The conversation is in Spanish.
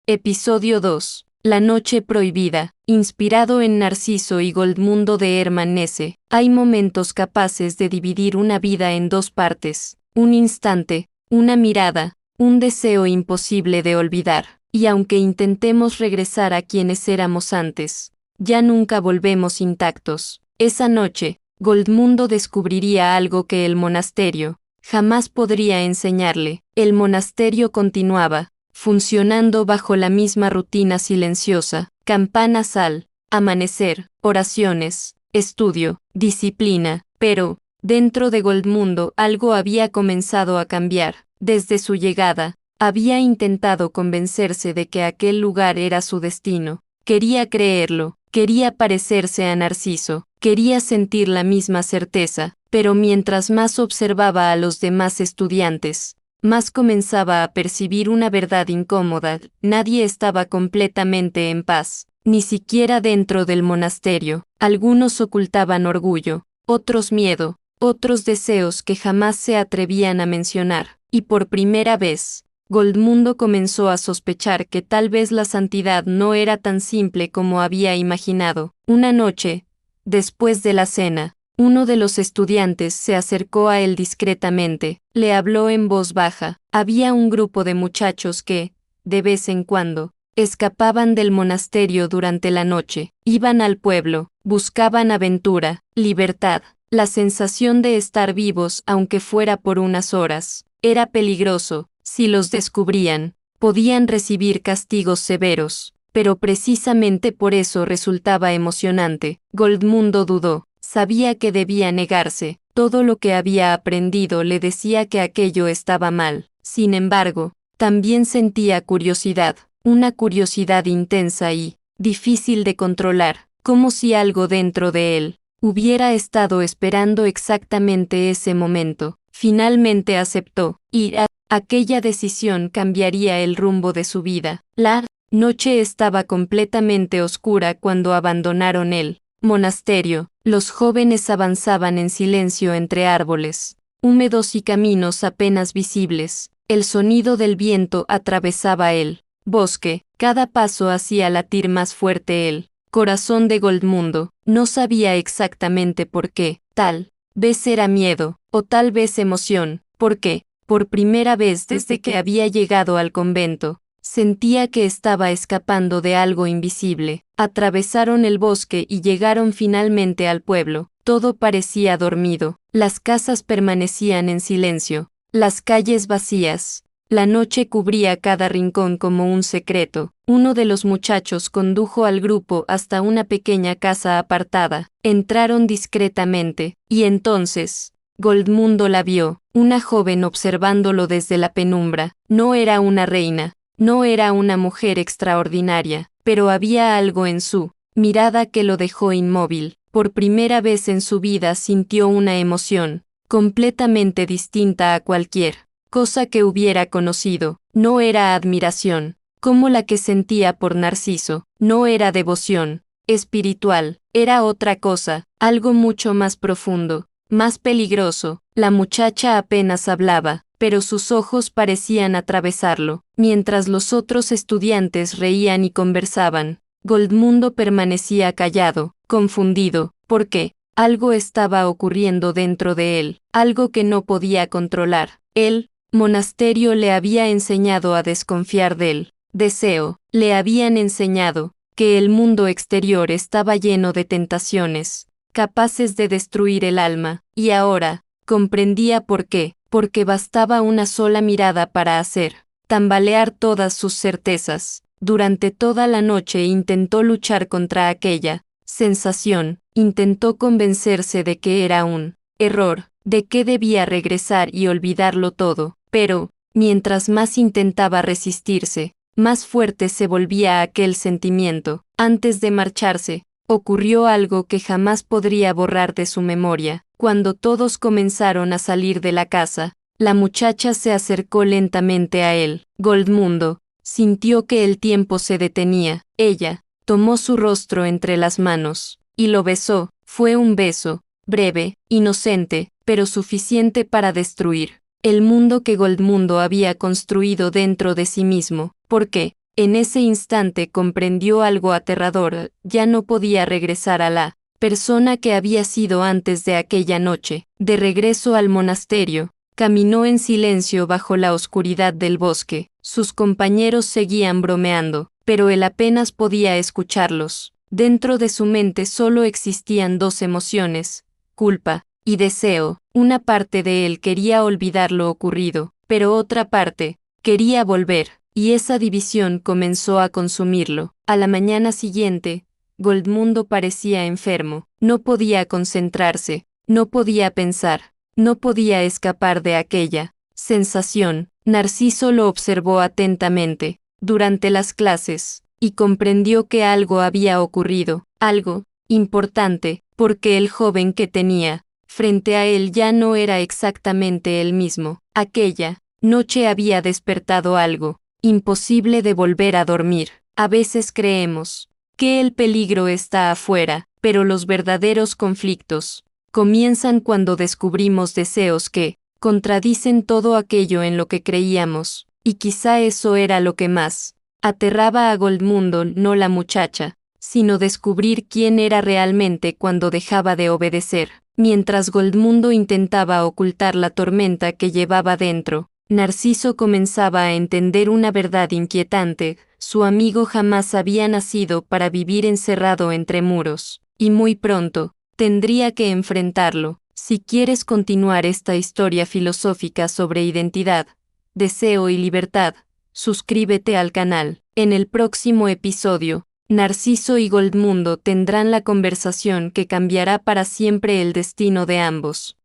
Episodio 2. La noche prohibida. Inspirado en Narciso y Goldmundo de Hermann Hesse, hay momentos capaces de dividir una vida en dos partes, un instante, una mirada, un deseo imposible de olvidar, y aunque intentemos regresar a quienes éramos antes, ya nunca volvemos intactos. Esa noche, Goldmundo descubriría algo que el monasterio jamás podría enseñarle. El monasterio continuaba, funcionando bajo la misma rutina silenciosa: campanas al amanecer, oraciones, estudio, disciplina, pero, dentro de Goldmundo algo había comenzado a cambiar. Desde su llegada, había intentado convencerse de que aquel lugar era su destino. Quería creerlo, quería parecerse a Narciso, quería sentir la misma certeza, pero mientras más observaba a los demás estudiantes, más comenzaba a percibir una verdad incómoda: nadie estaba completamente en paz, ni siquiera dentro del monasterio. Algunos ocultaban orgullo, otros miedo, otros deseos que jamás se atrevían a mencionar, y por primera vez, Goldmundo comenzó a sospechar que tal vez la santidad no era tan simple como había imaginado. Una noche, después de la cena, uno de los estudiantes se acercó a él discretamente, le habló en voz baja. Había un grupo de muchachos que, de vez en cuando, escapaban del monasterio durante la noche, iban al pueblo, buscaban aventura, libertad, la sensación de estar vivos aunque fuera por unas horas. Era peligroso, si los descubrían, podían recibir castigos severos, pero precisamente por eso resultaba emocionante. Goldmundo dudó. Sabía que debía negarse, todo lo que había aprendido le decía que aquello estaba mal. Sin embargo, también sentía curiosidad, una curiosidad intensa y difícil de controlar, como si algo dentro de él hubiera estado esperando exactamente ese momento. Finalmente aceptó, y aquella decisión cambiaría el rumbo de su vida. La noche estaba completamente oscura cuando abandonaron el monasterio. Los jóvenes avanzaban en silencio entre árboles húmedos y caminos apenas visibles. El sonido del viento atravesaba el bosque, cada paso hacía latir más fuerte el corazón de Goldmundo. No sabía exactamente por qué, tal vez era miedo, o tal vez emoción, porque, por primera vez desde que había llegado al convento, sentía que estaba escapando de algo invisible. Atravesaron el bosque y llegaron finalmente al pueblo. Todo parecía dormido, las casas permanecían en silencio, las calles vacías. La noche cubría cada rincón como un secreto. Uno de los muchachos condujo al grupo hasta una pequeña casa apartada. Entraron discretamente, y entonces, Goldmundo la vio, una joven observándolo desde la penumbra. No era una reina, no era una mujer extraordinaria, pero había algo en su mirada que lo dejó inmóvil. Por primera vez en su vida sintió una emoción, completamente distinta a cualquier cosa que hubiera conocido. No era admiración, como la que sentía por Narciso, no era devoción espiritual, era otra cosa, algo mucho más profundo, más peligroso. La muchacha apenas hablaba, pero sus ojos parecían atravesarlo. Mientras los otros estudiantes reían y conversaban, Goldmundo permanecía callado, confundido, porque algo estaba ocurriendo dentro de él, algo que no podía controlar. El monasterio le había enseñado a desconfiar del deseo, le habían enseñado que el mundo exterior estaba lleno de tentaciones, capaces de destruir el alma, y ahora comprendía por qué. Porque bastaba una sola mirada para hacer tambalear todas sus certezas. Durante toda la noche intentó luchar contra aquella sensación, intentó convencerse de que era un error, de que debía regresar y olvidarlo todo, pero, mientras más intentaba resistirse, más fuerte se volvía aquel sentimiento. Antes de marcharse, ocurrió algo que jamás podría borrar de su memoria. Cuando todos comenzaron a salir de la casa, la muchacha se acercó lentamente a él. Goldmundo sintió que el tiempo se detenía. Ella tomó su rostro entre las manos y lo besó. Fue un beso, breve, inocente, pero suficiente para destruir el mundo que Goldmundo había construido dentro de sí mismo. ¿Por qué? En ese instante comprendió algo aterrador, ya no podía regresar a la persona que había sido antes de aquella noche. De regreso al monasterio, caminó en silencio bajo la oscuridad del bosque. Sus compañeros seguían bromeando, pero él apenas podía escucharlos. Dentro de su mente solo existían dos emociones, culpa y deseo. Una parte de él quería olvidar lo ocurrido, pero otra parte quería volver, y esa división comenzó a consumirlo. A la mañana siguiente, Goldmundo parecía enfermo, no podía concentrarse, no podía pensar, no podía escapar de aquella sensación. Narciso lo observó atentamente durante las clases, y comprendió que algo había ocurrido, algo importante, porque el joven que tenía frente a él ya no era exactamente el mismo. Aquella noche había despertado algo imposible de volver a dormir. A veces creemos que el peligro está afuera, pero los verdaderos conflictos comienzan cuando descubrimos deseos que contradicen todo aquello en lo que creíamos, y quizá eso era lo que más aterraba a Goldmundo, no la muchacha, sino descubrir quién era realmente cuando dejaba de obedecer. Mientras Goldmundo intentaba ocultar la tormenta que llevaba dentro, Narciso comenzaba a entender una verdad inquietante: su amigo jamás había nacido para vivir encerrado entre muros, y muy pronto tendría que enfrentarlo. Si quieres continuar esta historia filosófica sobre identidad, deseo y libertad, suscríbete al canal. En el próximo episodio, Narciso y Goldmundo tendrán la conversación que cambiará para siempre el destino de ambos.